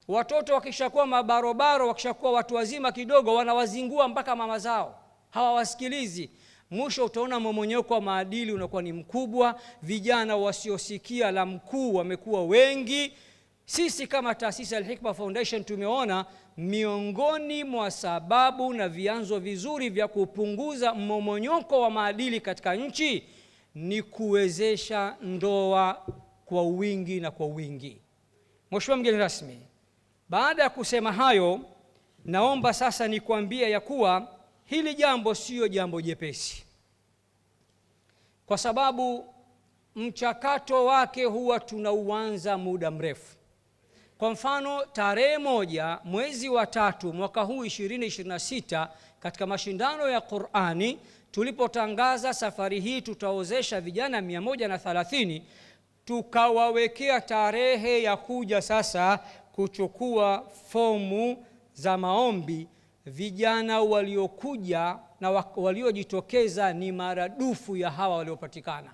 Watoto wakishakuwa mabarobaro, wakishakuwa watu wazima kidogo, wanawazingua mpaka mama zao, hawawasikilizi. Mwisho utaona mmomonyoko wa maadili unakuwa ni mkubwa. Vijana wasiosikia la mkuu wamekuwa wengi. Sisi kama taasisi Al-Hikma Foundation tumeona miongoni mwa sababu na vyanzo vizuri vya kupunguza mmomonyoko wa maadili katika nchi ni kuwezesha ndoa kwa wingi na kwa wingi. Mheshimiwa mgeni rasmi, baada ya kusema hayo, naomba sasa nikwambie ya kuwa hili jambo sio jambo jepesi, kwa sababu mchakato wake huwa tunauanza muda mrefu. Kwa mfano, tarehe 1 mwezi wa 3 mwaka huu 2026, katika mashindano ya Qur'ani, tulipotangaza safari hii tutaozesha vijana 130, tukawawekea tarehe ya kuja sasa kuchukua fomu za maombi. Vijana waliokuja na waliojitokeza ni maradufu ya hawa waliopatikana.